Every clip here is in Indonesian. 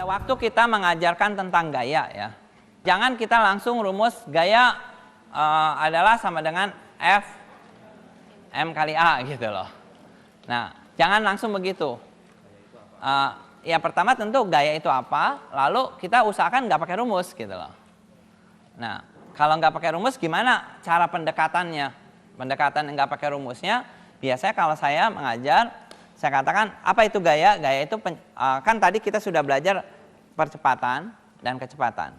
Pada waktu kita mengajarkan tentang gaya ya, jangan kita langsung rumus gaya adalah sama dengan F M kali A gitu loh. Nah, jangan langsung begitu. Ya pertama tentu gaya itu apa, lalu kita usahakan nggak pakai rumus gitu loh. Nah, kalau nggak pakai rumus gimana cara pendekatannya? Pendekatan nggak pakai rumusnya, biasanya kalau saya mengajar, saya katakan apa itu gaya? Gaya itu kan tadi kita sudah belajar percepatan dan kecepatan.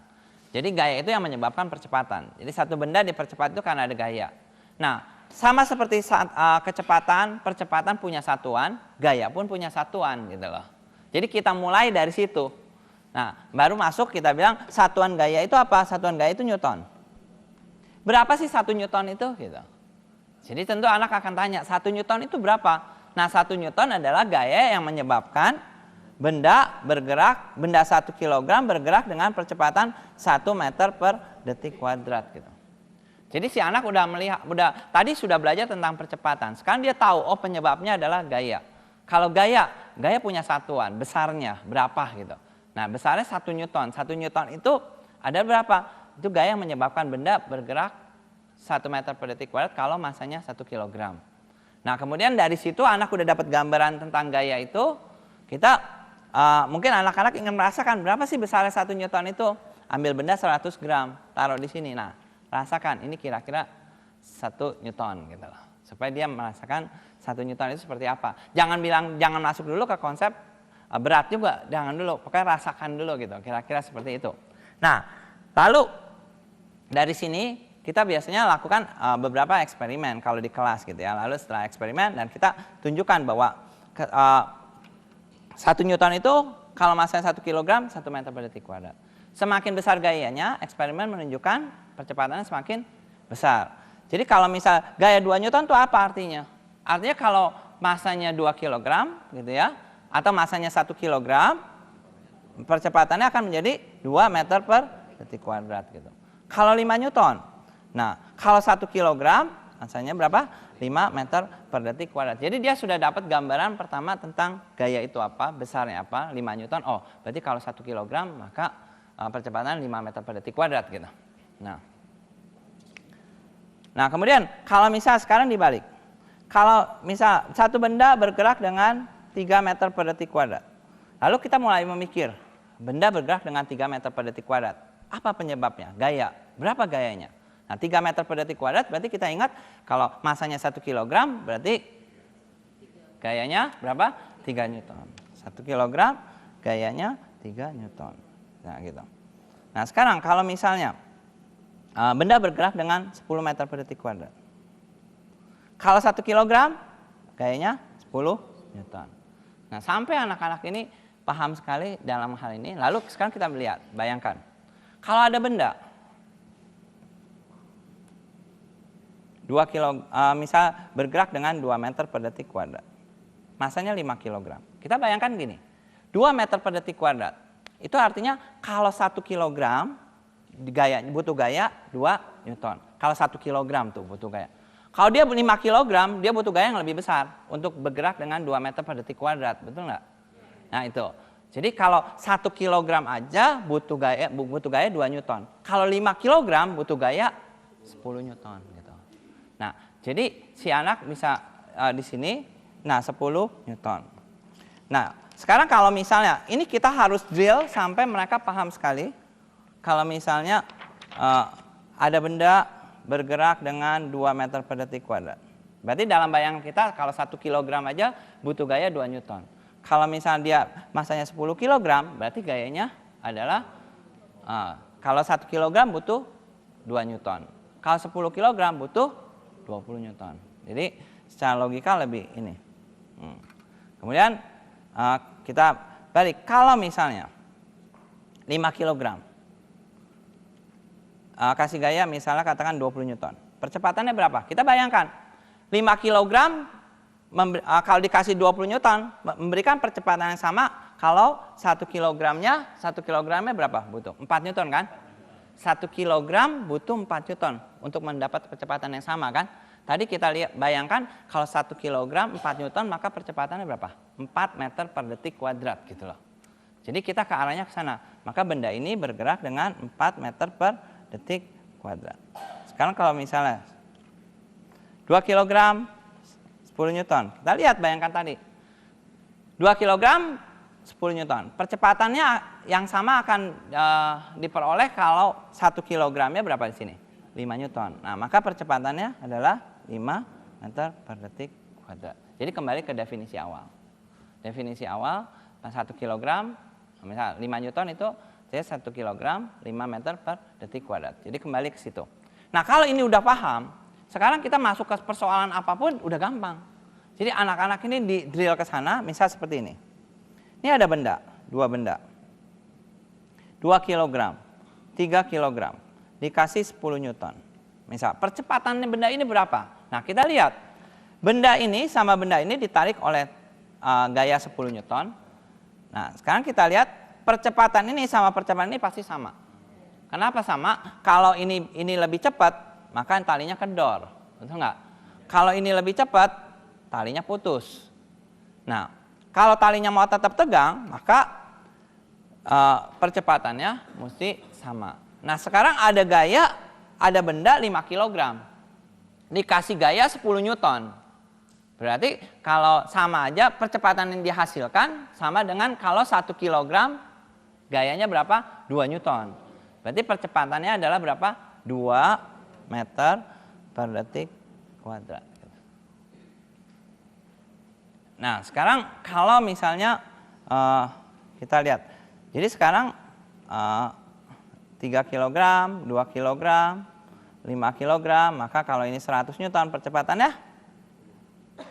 Jadi gaya itu yang menyebabkan percepatan. Jadi satu benda dipercepat itu karena ada gaya. Nah, sama seperti saat kecepatan, percepatan punya satuan, gaya pun punya satuan gitu loh. Jadi kita mulai dari situ. Nah, baru masuk kita bilang satuan gaya itu apa? Satuan gaya itu Newton. Berapa sih 1 Newton itu gitu. Jadi tentu anak akan tanya, 1 Newton itu berapa? Nah, 1 Newton adalah gaya yang menyebabkan benda bergerak, benda 1 kilogram bergerak dengan percepatan 1 meter per detik kuadrat gitu. Jadi si anak udah melihat, tadi sudah belajar tentang percepatan. Sekarang dia tahu, oh penyebabnya adalah gaya. Kalau gaya punya satuan, besarnya berapa gitu. Nah, besarnya 1 Newton. 1 Newton itu ada berapa? Itu gaya yang menyebabkan benda bergerak 1 meter per detik kuadrat kalau masanya 1 kilogram. Nah, kemudian dari situ anak udah dapat gambaran tentang gaya itu, kita mungkin anak-anak ingin merasakan berapa sih besarnya 1 Newton itu. Ambil benda 100 gram, taruh di sini. Nah, rasakan ini kira-kira 1 Newton gitu loh. Supaya dia merasakan 1 Newton itu seperti apa. Jangan masuk dulu ke konsep berat juga, jangan dulu. Pokoknya rasakan dulu gitu, kira-kira seperti itu. Nah, lalu dari sini kita biasanya lakukan beberapa eksperimen kalau di kelas gitu ya. Lalu setelah eksperimen dan kita tunjukkan bahwa 1 Newton itu kalau masanya 1 kilogram 1 meter per detik kuadrat. Semakin besar gayanya, eksperimen menunjukkan percepatannya semakin besar. Jadi kalau misal gaya 2 Newton itu apa artinya? Artinya kalau masanya 2 kilogram gitu ya, atau masanya 1 kilogram, percepatannya akan menjadi 2 meter per detik kuadrat gitu. Kalau 5 Newton, nah kalau 1 kilogram, masanya berapa? 5 meter per detik kuadrat. Jadi dia sudah dapat gambaran pertama tentang gaya itu apa, besarnya apa, 5 Newton. Oh, berarti kalau 1 kilogram maka percepatan 5 meter per detik kuadrat gitu. Nah, kemudian kalau misal sekarang dibalik. Kalau misal satu benda bergerak dengan 3 meter per detik kuadrat. Lalu kita mulai memikir, benda bergerak dengan 3 meter per detik kuadrat. Apa penyebabnya? Gaya. Berapa gayanya? Nah, 3 meter per detik kuadrat berarti kita ingat kalau masanya 1 kilogram berarti gayanya berapa? 3 Newton. 1 kilogram gayanya 3 Newton. Nah, gitu. Nah, sekarang kalau misalnya benda bergerak dengan 10 meter per detik kuadrat. Kalau 1 kilogram gayanya 10 Newton. Nah, sampai anak-anak ini paham sekali dalam hal ini. Lalu sekarang kita melihat, bayangkan. Kalau ada benda misal bergerak dengan 2 meter per detik kuadrat. Masanya 5 kilogram. Kita bayangkan gini, 2 meter per detik kuadrat. Itu artinya kalau 1 kilogram butuh gaya 2 Newton. Kalau 1 kilogram tuh butuh gaya. Kalau dia 5 kilogram, dia butuh gaya yang lebih besar untuk bergerak dengan 2 meter per detik kuadrat. Betul nggak? Nah, itu. Jadi kalau 1 kilogram aja butuh gaya 2 Newton. Kalau 5 kilogram butuh gaya 10 Newton. Gitu. Nah, jadi si anak bisa di sini, nah 10 Newton. Nah, sekarang kalau misalnya, ini kita harus drill sampai mereka paham sekali. Kalau misalnya ada benda bergerak dengan 2 meter per detik kuadrat. Berarti dalam bayangan kita kalau 1 kilogram aja butuh gaya 2 Newton. Kalau misalnya dia masanya 10 kilogram, berarti gayanya adalah kalau 1 kilogram butuh 2 Newton. Kalau 10 kilogram butuh 20 Newton. Jadi secara logika lebih ini. Kemudian kita balik. Kalau misalnya 5 kilogram. Kasih gaya misalnya katakan 20 Newton. Percepatannya berapa? Kita bayangkan 5 kilogram kalau dikasih 20 Newton memberikan percepatan yang sama kalau 1 kilogramnya berapa? Butuh 4 Newton kan? 1 kilogram butuh 4 Newton untuk mendapat percepatan yang sama kan? Tadi kita bayangkan kalau 1 kilogram 4 Newton maka percepatannya berapa? 4 meter per detik kuadrat gitu loh. Jadi kita ke arahnya ke sana. Maka benda ini bergerak dengan 4 meter per detik kuadrat. Sekarang kalau misalnya 2 kg 10 Newton. Kita lihat, bayangkan tadi. 2 kg 10 Newton. Percepatannya yang sama akan diperoleh kalau 1 kilogramnya berapa di sini? 5 Newton. Nah, maka percepatannya adalah 5 meter per detik kuadrat. Jadi kembali ke definisi awal. Definisi awal 1 kilogram, misal 5 Newton itu saya 1 kilogram 5 meter per detik kuadrat. Jadi kembali ke situ. Nah, kalau ini udah paham, sekarang kita masuk ke persoalan apapun udah gampang. Jadi anak-anak ini di drill ke sana, misal seperti ini. Ini ada benda, 2 benda. 2 kilogram, 3 kilogram, dikasih 10 Newton. Misal, percepatannya benda ini berapa? Nah, kita lihat. Benda ini sama benda ini ditarik oleh gaya 10 Newton. Nah, sekarang kita lihat percepatan ini sama percepatan ini pasti sama. Kenapa sama? Kalau ini lebih cepat, maka talinya kendor. Betul nggak? Kalau ini lebih cepat, talinya putus. Nah, kalau talinya mau tetap tegang, maka percepatannya mesti sama. Nah, sekarang ada gaya, ada benda 5 kg. Dikasih gaya 10 Newton. Berarti kalau sama aja percepatan yang dihasilkan sama dengan kalau 1 kg gayanya berapa? 2 Newton. Berarti percepatannya adalah berapa? 2 meter per detik kuadrat. Nah, sekarang kalau misalnya kita lihat. Jadi sekarang 3 kg, 2 kg, 5 kg, maka kalau ini 100 Newton percepatannya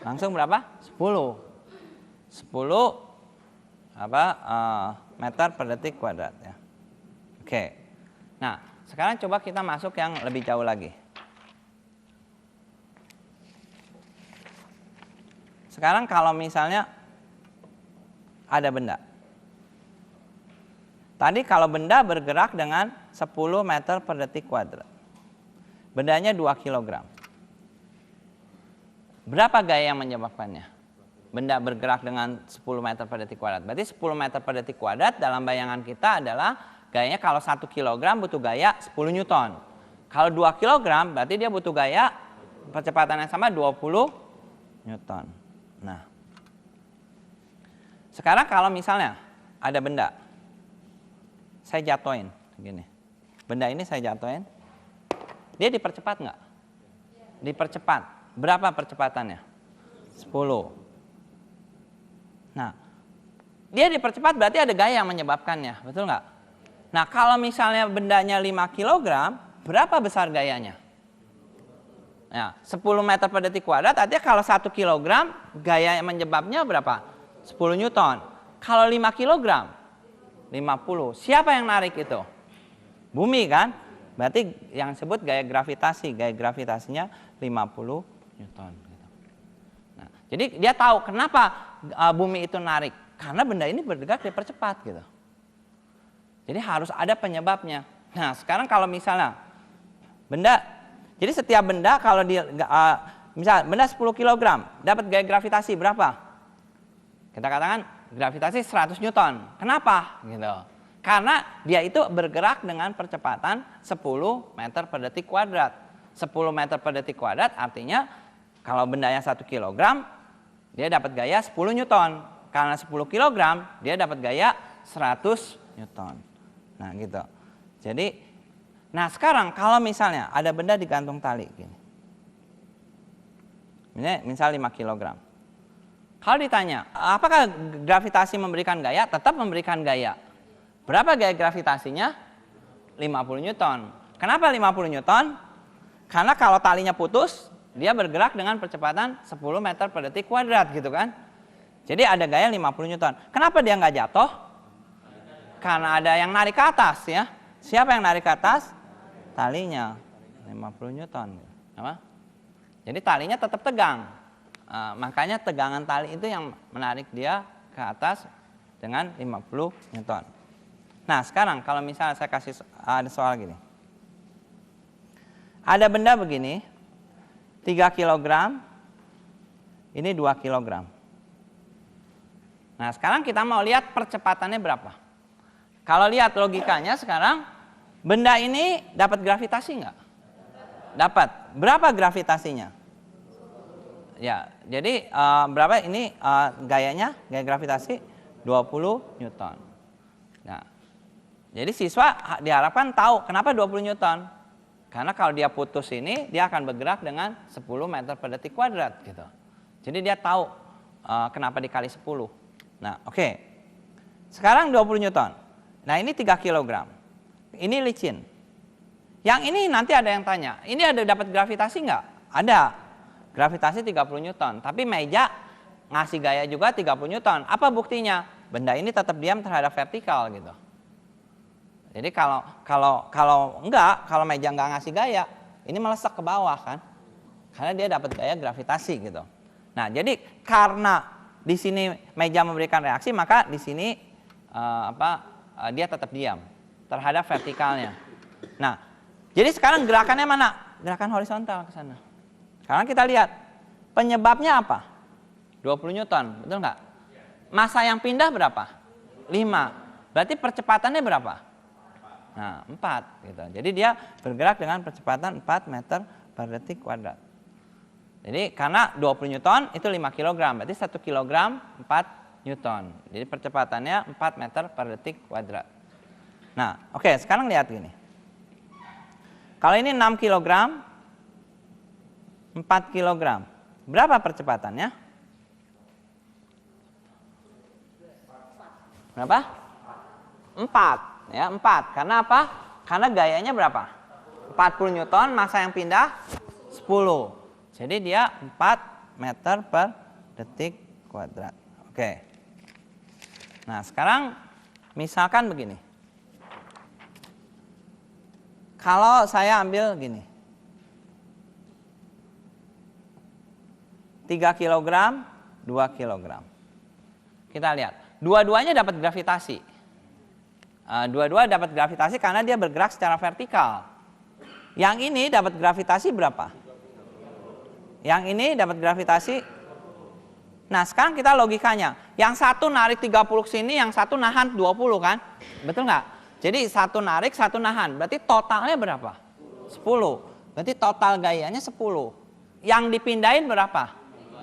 langsung berapa? 10 meter per detik kuadrat ya. Oke. Nah, sekarang coba kita masuk yang lebih jauh lagi. Sekarang kalau misalnya ada benda. Tadi kalau benda bergerak dengan 10 meter per detik kuadrat. Bendanya 2 kg. Berapa gaya yang menyebabkannya? Benda bergerak dengan 10 meter per detik kuadrat. Berarti 10 meter per detik kuadrat dalam bayangan kita adalah gayanya kalau 1 kg butuh gaya 10 Newton. Kalau 2 kg berarti dia butuh gaya percepatan yang sama 20 Newton. Nah, sekarang kalau misalnya ada benda, saya jatuhin begini. Benda ini saya jatuhin, dia dipercepat nggak? Dipercepat. Berapa percepatannya? 10. Nah, dia dipercepat berarti ada gaya yang menyebabkannya, betul nggak? Nah, kalau misalnya bendanya 5 kg, berapa besar gayanya? Nah, 10 meter per detik kuadrat, artinya kalau 1 kg, gaya yang menyebabnya berapa? 10 Newton. Kalau 5 kg, 50. Siapa yang narik itu? Bumi kan? Berarti yang disebut gaya gravitasi. Gaya gravitasinya 50 Newton. Nah, jadi dia tahu kenapa bumi itu narik. Karena benda ini bergerak dipercepat gitu. Jadi harus ada penyebabnya. Nah, sekarang kalau misalnya benda, jadi setiap benda kalau dia misal benda 10 kg dapat gaya gravitasi berapa? Kita katakan gravitasi 100 Newton. Kenapa? Gitu. Karena dia itu bergerak dengan percepatan 10 meter per detik kuadrat. 10 meter per detik kuadrat artinya kalau bendanya 1 kg dia dapat gaya 10 Newton. Karena 10 kg dia dapat gaya 100 Newton. Nah, gitu. Jadi, nah sekarang kalau misalnya ada benda digantung tali gini. Ini misal 5 kg. Kalau ditanya, apakah gravitasi memberikan gaya? Tetap memberikan gaya. Berapa gaya gravitasinya? 50 Newton. Kenapa 50 Newton? Karena kalau talinya putus, dia bergerak dengan percepatan 10 meter per detik kuadrat gitu kan. Jadi ada gaya 50 Newton. Kenapa dia nggak jatuh? Karena ada yang narik ke atas ya. Siapa yang narik ke atas? Talinya 50 Newton. Apa? Jadi talinya tetap tegang. Makanya tegangan tali itu yang menarik dia ke atas dengan 50 Newton. Nah sekarang kalau misalnya saya kasih ada soal gini. Ada benda begini, 3 kg, ini 2 kg. Nah sekarang kita mau lihat percepatannya berapa. Kalau lihat logikanya sekarang, benda ini dapat gravitasi nggak? Dapat. Berapa gravitasinya? Ya, jadi berapa ini gayanya? Gaya gravitasi 20 Newton. Nah, jadi siswa diharapkan tahu kenapa 20 Newton. Karena kalau dia putus ini, dia akan bergerak dengan 10 meter per detik kuadrat gitu. Jadi dia tahu kenapa dikali 10. Nah, oke. Sekarang 20 Newton. Nah, ini 3 kilogram. Ini licin. Yang ini nanti ada yang tanya, ini ada dapat gravitasi nggak? Ada. Gravitasi 30 Newton. Tapi meja ngasih gaya juga 30 Newton. Apa buktinya? Benda ini tetap diam terhadap vertikal gitu. Jadi kalau meja nggak ngasih gaya, ini melesek ke bawah kan? Karena dia dapat gaya gravitasi gitu. Nah, jadi karena di sini meja memberikan reaksi, maka di sini dia tetap diam terhadap vertikalnya. Nah, jadi sekarang gerakannya mana? Gerakan horizontal ke sana. Sekarang kita lihat penyebabnya apa? 20 Newton, betul nggak? Massa yang pindah berapa? 5. Berarti percepatannya berapa? Nah, 4 gitu. Jadi dia bergerak dengan percepatan 4 meter per detik kuadrat. Jadi karena 20 Newton itu 5 kg, berarti 1 kg 4 Newton. Jadi percepatannya 4 meter per detik kuadrat. Nah, oke, sekarang lihat gini. Kalau ini 6 kg, 4 kg. Berapa percepatannya? Berapa? 4. Ya, 4. Karena apa? Karena gayanya berapa? 40 Newton, massa yang pindah 10. Jadi dia 4 meter per detik kuadrat. Oke. Nah, sekarang misalkan begini. Kalau saya ambil gini. 3 kg, 2 kg. Kita lihat. Dua-duanya dapat gravitasi. Dua-dua dapat gravitasi karena dia bergerak secara vertikal. Yang ini dapat gravitasi berapa? Yang ini dapat gravitasi. Nah, sekarang kita logikanya. Yang satu narik 30 ke sini, yang satu nahan 20 kan? Betul nggak? Jadi satu narik, satu nahan. Berarti totalnya berapa? 10. Berarti total gayanya 10. Yang dipindahin berapa?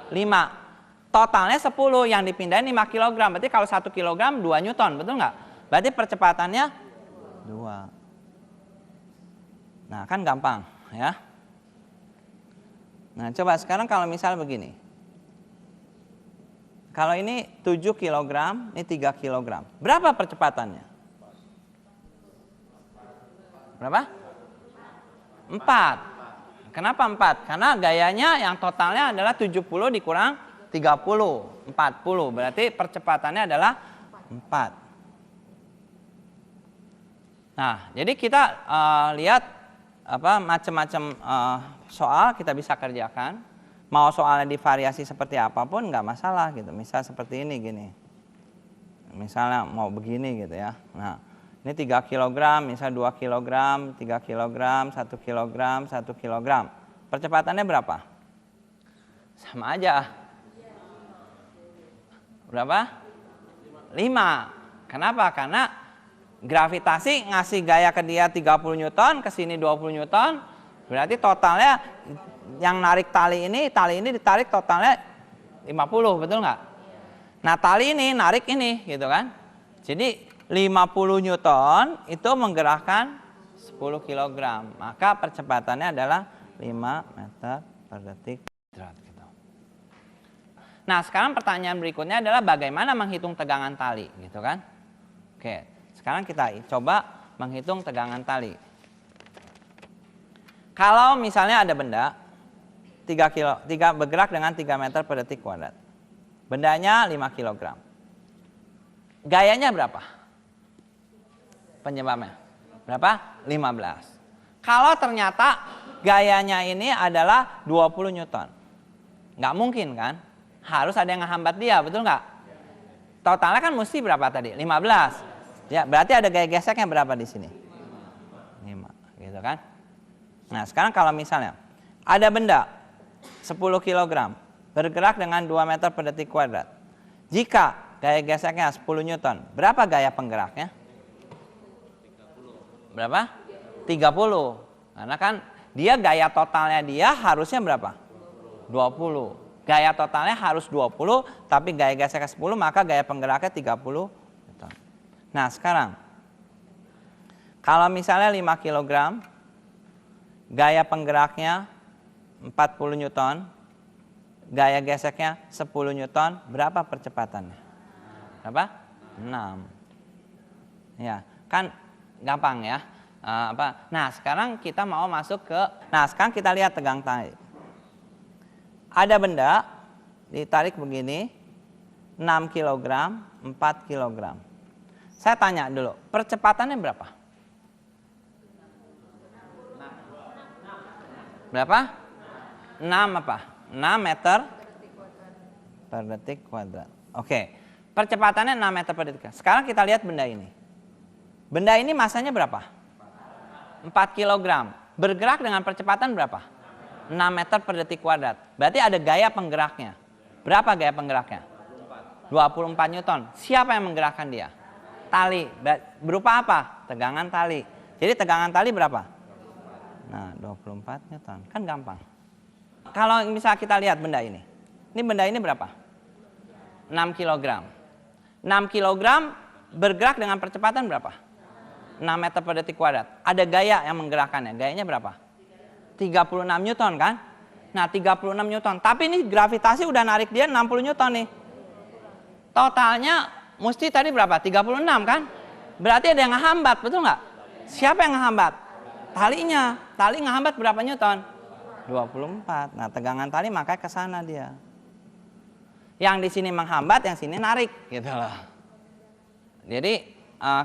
5. Totalnya 10, yang dipindahin 5 kg. Berarti kalau 1 kg 2 Newton, betul nggak? Berarti percepatannya 2. Nah, kan gampang ya. Nah, coba sekarang kalau misal begini. Kalau ini 7 kg, ini 3 kg. Berapa percepatannya? Berapa? 4. Kenapa 4? Karena gayanya yang totalnya adalah 70 dikurang 30, 40. Berarti percepatannya adalah 4. Nah, jadi kita lihat macam-macam soal kita bisa kerjakan. Mau soalnya divariasi seperti apapun nggak masalah gitu. Misal seperti ini gini. Misalnya mau begini gitu ya. Nah, ini 3 kg, misal 2 kg, 3 kg, 1 kg, 1 kg. Percepatannya berapa? Sama aja. Berapa? 5. Kenapa? Karena gravitasi ngasih gaya ke dia 30 Newton, ke sini 20 Newton. Berarti totalnya yang narik tali ini ditarik totalnya 50, betul nggak? Nah, tali ini narik ini gitu kan. Jadi 50 Newton itu menggerakkan 10 kg. Maka percepatannya adalah 5 meter per detik kuadrat gitu. Nah, sekarang pertanyaan berikutnya adalah bagaimana menghitung tegangan tali gitu kan. Oke. Sekarang kita coba menghitung tegangan tali. Kalau misalnya ada benda 3 bergerak dengan 3 meter per detik kuadrat. Bendanya 5 kg. Gayanya berapa? Penyebabnya berapa? 15. Kalau ternyata gayanya ini adalah 20 Newton. Nggak mungkin kan? Harus ada yang ngehambat dia, betul nggak? Totalnya kan mesti berapa tadi? 15. Ya, berarti ada gaya geseknya berapa di sini? 5, gitu kan? Nah, sekarang kalau misalnya ada benda 10 kg bergerak dengan 2 meter per detik kuadrat. Jika gaya geseknya 10 Newton, berapa gaya penggeraknya? berapa? 30. Karena kan dia gaya totalnya dia harusnya berapa? 20. Gaya totalnya harus 20, tapi gaya geseknya 10, maka gaya penggeraknya 30 Newton. Nah sekarang, kalau misalnya 5 kg, gaya penggeraknya 40 Newton, gaya geseknya 10 Newton, berapa percepatannya? Berapa? 6. Ya, kan gampang ya. Nah, sekarang kita mau masuk ke, sekarang kita lihat tegang tarik. Ada benda ditarik begini, 6 kg, 4 kg. Saya tanya dulu, percepatannya berapa? Berapa? 6 apa? 6 meter per detik kuadrat. Oke, percepatannya 6 meter per detik. Sekarang kita lihat benda ini. Benda ini masanya berapa? 4 kg. Bergerak dengan percepatan berapa? 6 meter per detik kuadrat. Berarti ada gaya penggeraknya. Berapa gaya penggeraknya? 24 Newton. Siapa yang menggerakkan dia? Tali. Berupa apa? Tegangan tali. Jadi tegangan tali berapa? Nah, 24 Newton. Kan gampang. Kalau misalnya kita lihat benda ini. Ini benda ini berapa? 6 kg. 6 kg bergerak dengan percepatan berapa? 6 meter per detik kuadrat. Ada gaya yang menggerakkannya. Gayanya berapa? 36 Newton kan? Nah 36 Newton. Tapi ini gravitasi udah narik dia 60 Newton nih. Totalnya mesti tadi berapa? 36 kan? Berarti ada yang ngehambat, betul nggak? Siapa yang ngehambat? Talinya. Tali ngehambat berapa Newton? 24. Nah tegangan tali makanya ke sana dia. Yang di sini menghambat, yang sini narik gitu loh. Jadi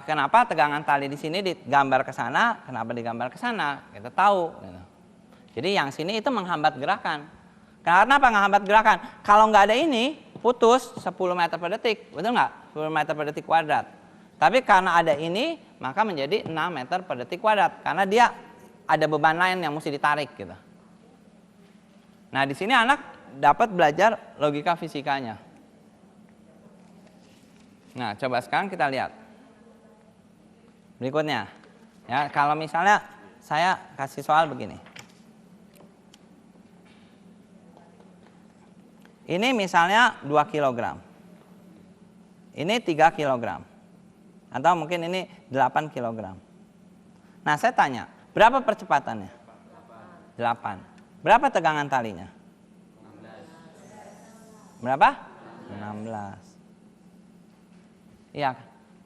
kenapa tegangan tali di sini digambar ke sana, kenapa digambar ke sana? Kita tahu. Gitu. Jadi yang sini itu menghambat gerakan. Kenapa menghambat gerakan? Kalau nggak ada ini, putus 10 meter per detik, betul nggak? 10 meter per detik kuadrat. Tapi karena ada ini, maka menjadi 6 meter per detik kuadrat. Karena dia ada beban lain yang mesti ditarik. Gitu. Nah di sini anak dapat belajar logika fisikanya. Nah coba sekarang kita lihat. Berikutnya, ya kalau misalnya saya kasih soal begini. Ini misalnya 2 kg. Ini 3 kg. Atau mungkin ini 8 kg. Nah saya tanya, berapa percepatannya? 8. Berapa tegangan talinya? 16. Berapa? 16. Iya.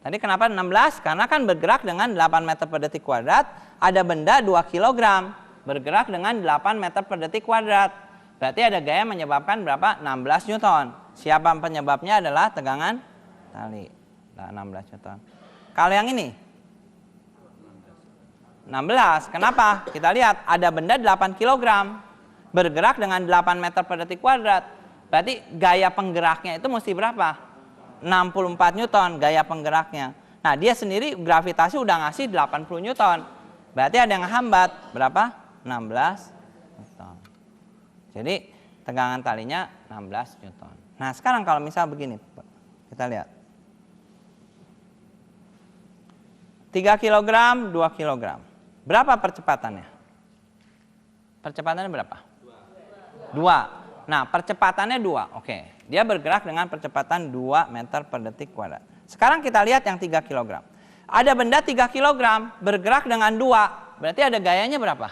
Tadi kenapa 16? Karena kan bergerak dengan 8 meter per detik kuadrat. Ada benda 2 kg. Bergerak dengan 8 meter per detik kuadrat. Berarti ada gaya menyebabkan berapa? 16 Newton. Siapa penyebabnya adalah tegangan tali. Nah, 16 Newton. Kalau yang ini? 16. Kenapa? Kita lihat ada benda 8 kg. Bergerak dengan 8 meter per detik kuadrat. Berarti gaya penggeraknya itu mesti berapa? 64 Newton gaya penggeraknya. Nah dia sendiri gravitasi udah ngasih 80 Newton. Berarti ada yang ngehambat. Berapa? 16 Newton. Jadi tegangan talinya 16 Newton. Nah sekarang kalau misal begini. Kita lihat. 3 kg, 2 kg. Berapa percepatannya? Percepatannya berapa? 2. Nah percepatannya 2. Oke. Dia bergerak dengan percepatan 2 meter per detik kuadrat. Sekarang kita lihat yang 3 kg. Ada benda 3 kg bergerak dengan 2. Berarti ada gayanya berapa?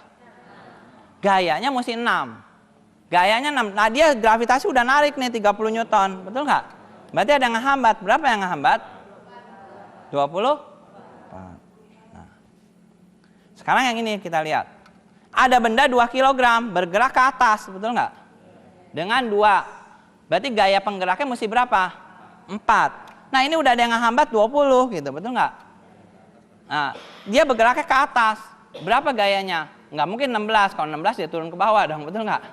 Gayanya mesti 6. Gayanya 6. Nah dia gravitasi udah narik nih 30 Newton. Betul nggak? Berarti ada yang ngehambat. Berapa yang ngehambat? 20? Nah. Sekarang yang ini kita lihat. Ada benda 2 kg bergerak ke atas. Betul nggak? Dengan 2. Berarti gaya penggeraknya mesti berapa? 4. Nah ini udah ada yang ngehambat 20 gitu, betul nggak? Nah, dia bergeraknya ke atas. Berapa gayanya? Nggak mungkin 16, kalau 16 dia turun ke bawah dong, betul nggak?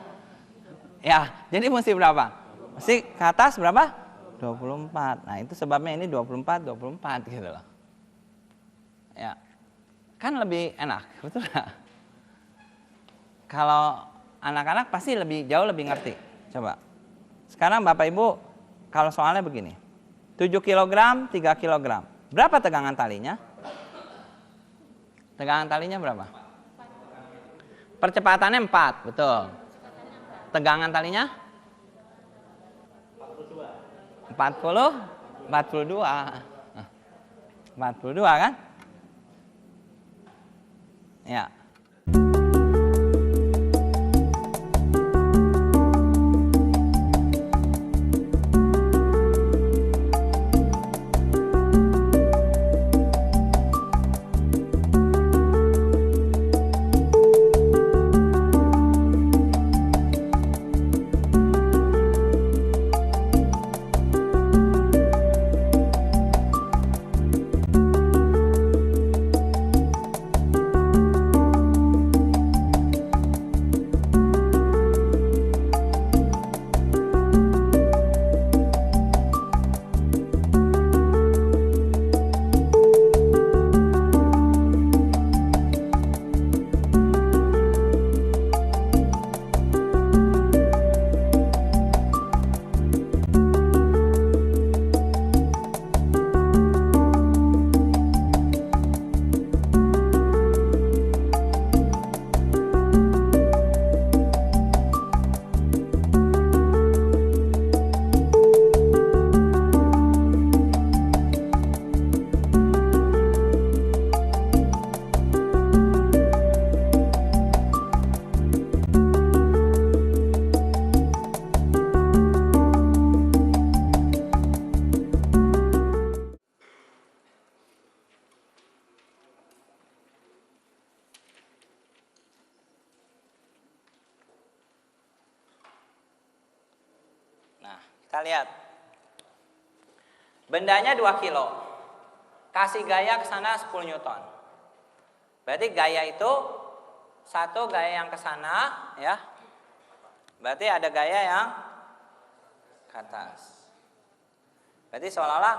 Ya, jadi mesti berapa? Mesti ke atas berapa? 24. Nah itu sebabnya ini 24 gitu loh. Ya, kan lebih enak, betul nggak? Kalau anak-anak pasti jauh lebih ngerti. Coba. Sekarang Bapak Ibu, kalau soalnya begini. 7 kg, 3 kg. Berapa tegangan talinya? Tegangan talinya berapa? Percepatannya 4, betul. Tegangan talinya? 42 kan? Ya. Nah, kita lihat. Bendanya 2 kilo. Kasih gaya ke sana 10 Newton. Berarti gaya itu satu gaya yang ke sana, ya. Berarti ada gaya yang ke atas. Berarti seolah-olah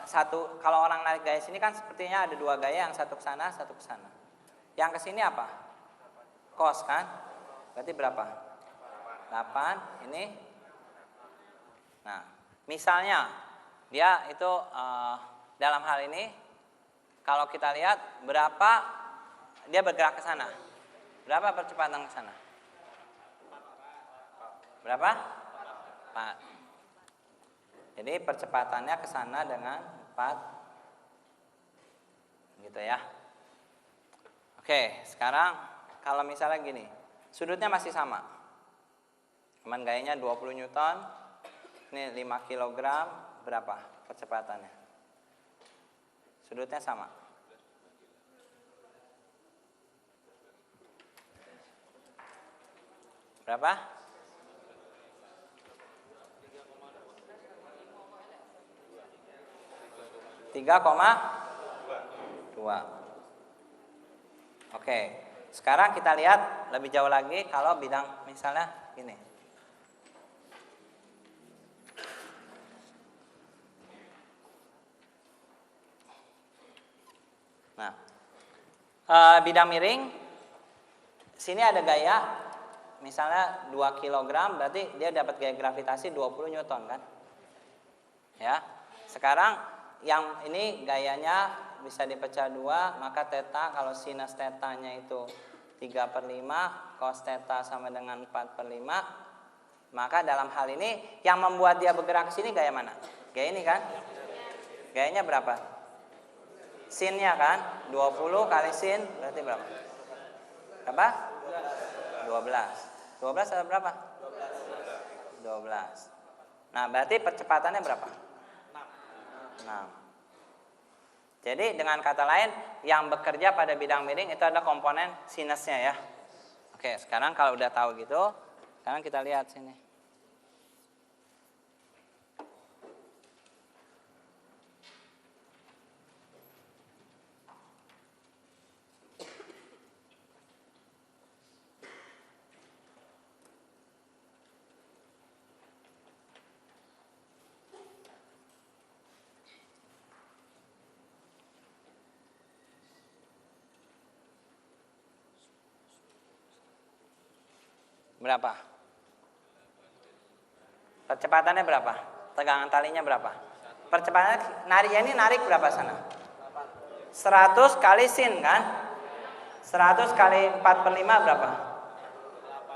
satu, kalau orang narik gaya sini kan sepertinya ada 2 gaya, yang satu ke sana, satu ke sana. Yang ke sini apa? Cos kan? Berarti berapa? 8, ini. Nah, misalnya dia itu dalam hal ini kalau kita lihat berapa dia bergerak ke sana. Berapa percepatan ke sana? Berapa? 4. Jadi percepatannya ke sana dengan 4. Gitu ya. Oke, sekarang kalau misalnya gini, sudutnya masih sama. Cuman gayanya 20 Newton. Ini 5 kg, berapa percepatannya? Sudutnya sama. Berapa? 3,2. Oke, sekarang kita lihat lebih jauh lagi kalau bidang misalnya gini. Nah, bidang miring, sini ada gaya, misalnya 2 kg, berarti dia dapat gaya gravitasi 20 Newton kan? Ya, sekarang yang ini gayanya bisa dipecah 2, maka theta kalau sinus tetanya itu 3/5, cos theta sama dengan 4/5, maka dalam hal ini yang membuat dia bergerak ke sini gaya mana? Gaya ini kan? Gayanya berapa? Sinnya kan 20 kali sin berarti berapa? Berapa? 12. 12 atau berapa? 12. Nah, berarti percepatannya berapa? 6. Jadi dengan kata lain yang bekerja pada bidang miring itu adalah komponen sinusnya ya. Oke, sekarang kalau udah tahu gitu, sekarang kita lihat sini. Berapa? Percepatannya berapa? Tegangan talinya berapa? Percepatannya nariknya ini narik berapa sana? 100 kali sin kan? 100 kali 4/5 berapa?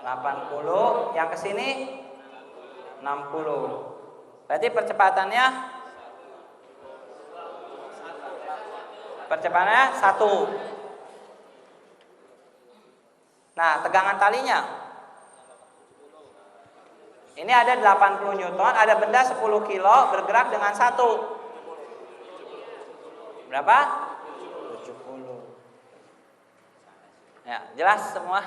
80. Yang ke sini 60. Berarti percepatannya 1. Nah, tegangan talinya. Ini ada 80 Newton, ada benda 10 kilo bergerak dengan 1. Berapa? 70. Ya, jelas semua?